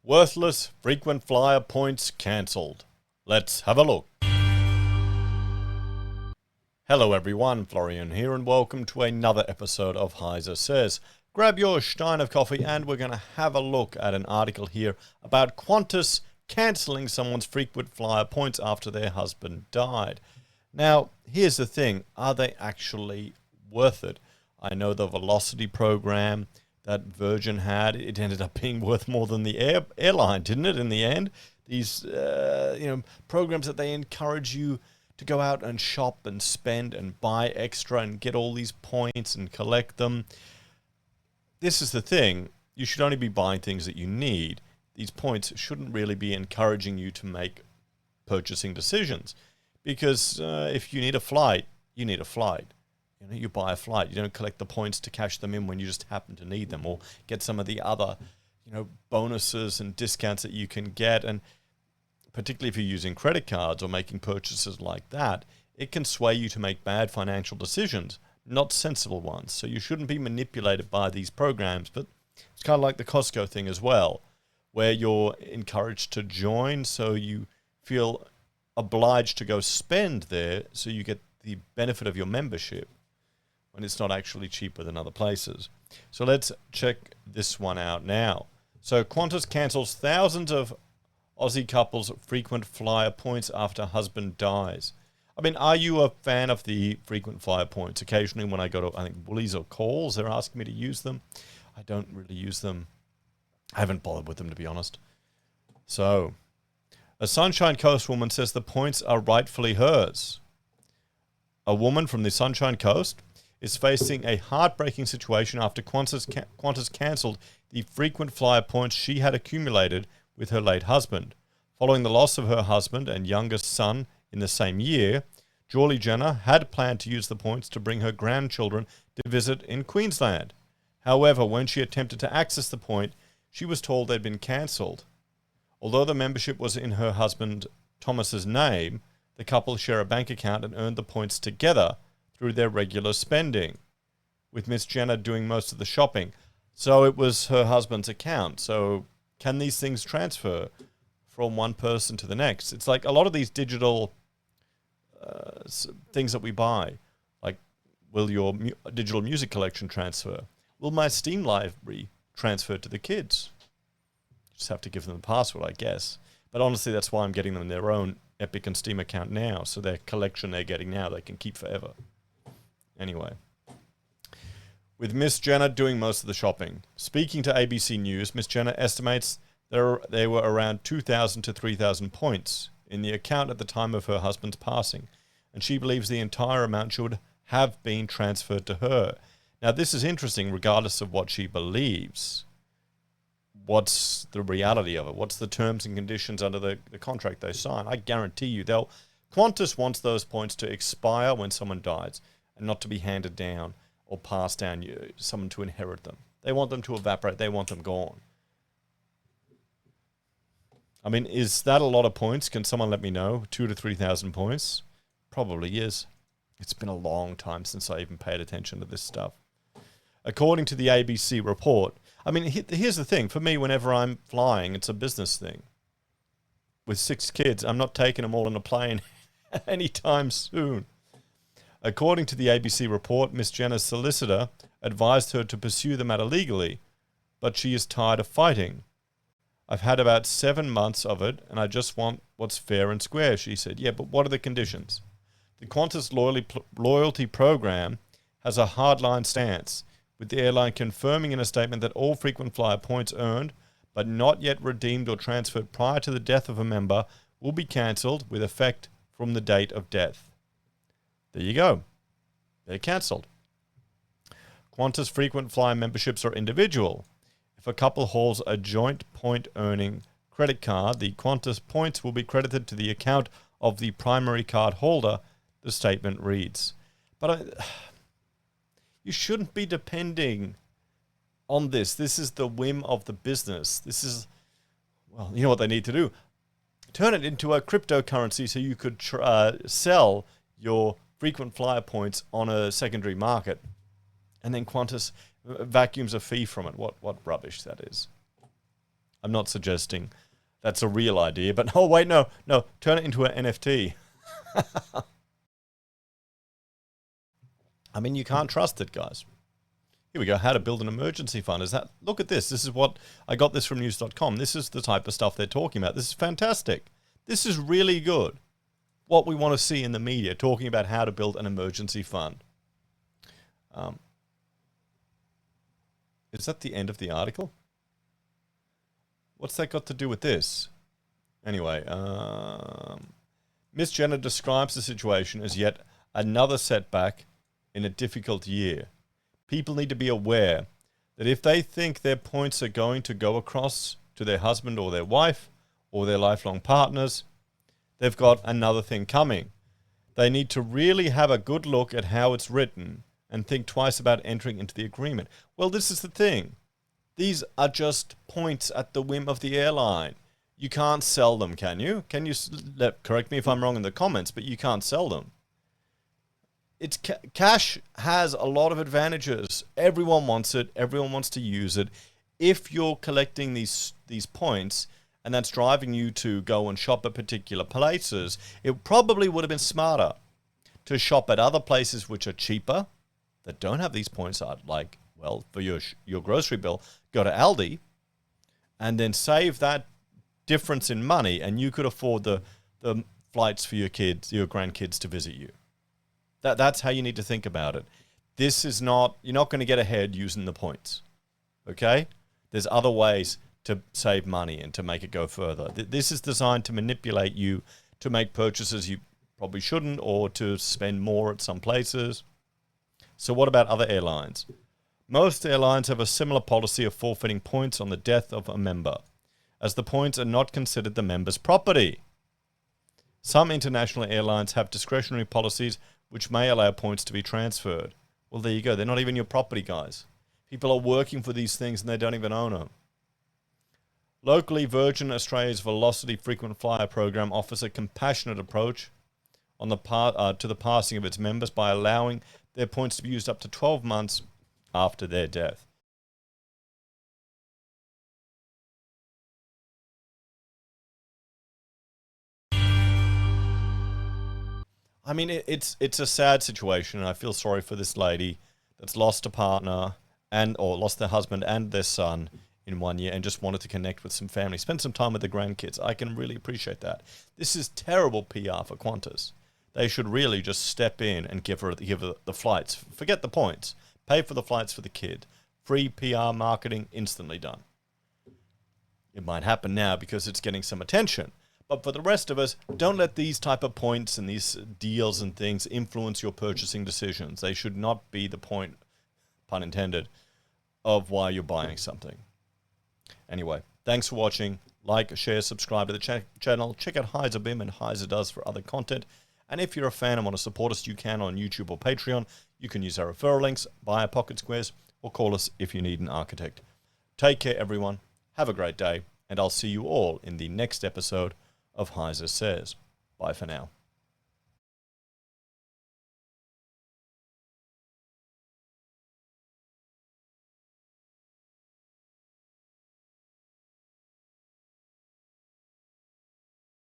Worthless frequent flyer points cancelled. Let's have a look. Hello everyone, Florian here and welcome to another episode of HeiseSays. Grab your stein of coffee and we're going to have a look at an article here about Qantas cancelling someone's frequent flyer points after their husband died. Now, here's the thing, are they actually worth it? I know the Velocity program that Virgin had, it ended up being worth more than the airline, didn't it, in the end? These programs that they encourage you to go out and shop and spend and buy extra and get all these points and collect them. This is the thing, you should only be buying things that you need. These points shouldn't really be encouraging you to make purchasing decisions. Because if you need a flight, you need a flight. You buy a flight. You don't collect the points to cash them in when you just happen to need them, or get some of the other, bonuses and discounts that you can get. And particularly if you're using credit cards or making purchases like that, it can sway you to make bad financial decisions, not sensible ones. So you shouldn't be manipulated by these programs. But it's kind of like the Costco thing as well, where you're encouraged to join, so you feel obliged to go spend there, so you get the benefit of your membership, when it's not actually cheaper than other places. So let's check this one out now. So Qantas cancels thousands of Aussie couples' frequent flyer points after husband dies. I mean, are you a fan of the frequent flyer points? Occasionally when I go to, I think, Woolies or Coles, they're asking me to use them. I don't really use them. I haven't bothered with them, to be honest. So, a Sunshine Coast woman says the points are rightfully hers. A woman from the Sunshine Coast is facing a heartbreaking situation after Qantas cancelled the frequent flyer points she had accumulated with her late husband. Following the loss of her husband and youngest son in the same year, Julie Jenner had planned to use the points to bring her grandchildren to visit in Queensland. However, when she attempted to access the point, she was told they'd been cancelled. Although the membership was in her husband Thomas's name, the couple share a bank account and earned the points together through their regular spending, with Miss Jenner doing most of the shopping. So it was her husband's account. So can these things transfer from one person to the next? It's like a lot of these digital things that we buy. Like, will your digital music collection transfer? Will my Steam library transfer to the kids? Just have to give them the password, I guess. But honestly, that's why I'm getting them their own Epic and Steam account now. So their collection they're getting now, they can keep forever. Anyway, with Miss Jenner doing most of the shopping. Speaking to ABC News, Miss Jenner estimates there were around 2,000 to 3,000 points in the account at the time of her husband's passing, and she believes the entire amount should have been transferred to her. Now, this is interesting regardless of what she believes. What's the reality of it? What's the terms and conditions under the contract they sign? I guarantee you, Qantas wants those points to expire when someone dies, and not to be handed down or passed down, someone to inherit them. They want them to evaporate. They want them gone. I mean, is that a lot of points? Can someone let me know? 2,000 to 3,000 points? Probably is. It's been a long time since I even paid attention to this stuff. According to the ABC report, I mean, here's the thing. For me, whenever I'm flying, it's a business thing. With 6 kids, I'm not taking them all on a plane anytime soon. According to the ABC report, Miss Jenner's solicitor advised her to pursue the matter legally, but she is tired of fighting. I've had about 7 months of it, and I just want what's fair and square, she said. Yeah, but what are the conditions? The Qantas loyalty program has a hardline stance, with the airline confirming in a statement that all frequent flyer points earned, but not yet redeemed or transferred prior to the death of a member, will be cancelled with effect from the date of death. There you go. They're cancelled. Qantas frequent flyer memberships are individual. If a couple holds a joint point-earning credit card, the Qantas points will be credited to the account of the primary card holder, the statement reads. But you shouldn't be depending on this. This is the whim of the business. This is, well, you know what they need to do? Turn it into a cryptocurrency so you could sell your frequent flyer points on a secondary market. And then Qantas vacuums a fee from it. What rubbish that is. I'm not suggesting that's a real idea, but oh wait, no, turn it into an NFT. I mean, you can't trust it, guys. Here we go, how to build an emergency fund. Look at this. This is what, I got this from news.com. This is the type of stuff they're talking about. This is fantastic. This is really good. What we want to see in the media, talking about how to build an emergency fund. Is that the end of the article? What's that got to do with this? Anyway, Miss Jenner describes the situation as yet another setback in a difficult year. People need to be aware that if they think their points are going to go across to their husband or their wife or their lifelong partners, they've got another thing coming. They need to really have a good look at how it's written and think twice about entering into the agreement. Well, this is the thing. These are just points at the whim of the airline. You can't sell them, can you? Can you, correct me if I'm wrong in the comments, but you can't sell them. It's cash has a lot of advantages. Everyone wants it. Everyone wants to use it. If you're collecting these points and that's driving you to go and shop at particular places, it probably would have been smarter to shop at other places which are cheaper, that don't have these points, like, well, for your grocery bill, go to Aldi and then save that difference in money, and you could afford the flights for your kids, your grandkids to visit you. That's how you need to think about it. This is not, you're not going to get ahead using the points. Okay? There's other ways to save money and to make it go further. This is designed to manipulate you to make purchases you probably shouldn't, or to spend more at some places. So what about other airlines? Most airlines have a similar policy of forfeiting points on the death of a member, as the points are not considered the member's property. Some international airlines have discretionary policies which may allow points to be transferred. Well, there you go. They're not even your property, guys. People are working for these things and they don't even own them. Locally, Virgin Australia's Velocity Frequent Flyer program offers a compassionate approach on the to the passing of its members by allowing their points to be used up to 12 months after their death. I mean, it's a sad situation, and I feel sorry for this lady that's lost a partner or lost their husband and their son in 1 year and just wanted to connect with some family, spend some time with the grandkids. I can really appreciate that. This is terrible PR for Qantas. They should really just step in and give her the flights. Forget the points. Pay for the flights for the kid. Free PR marketing, instantly done. It might happen now because it's getting some attention. But for the rest of us, don't let these type of points and these deals and things influence your purchasing decisions. They should not be the point, pun intended, of why you're buying something. Anyway, thanks for watching. Like, share, subscribe to the channel. Check out HeiseBim and Heise does for other content. And if you're a fan and want to support us, you can on YouTube or Patreon. You can use our referral links, buy our pocket squares, or call us if you need an architect. Take care, everyone. Have a great day, and I'll see you all in the next episode of HeiseSays. Bye for now.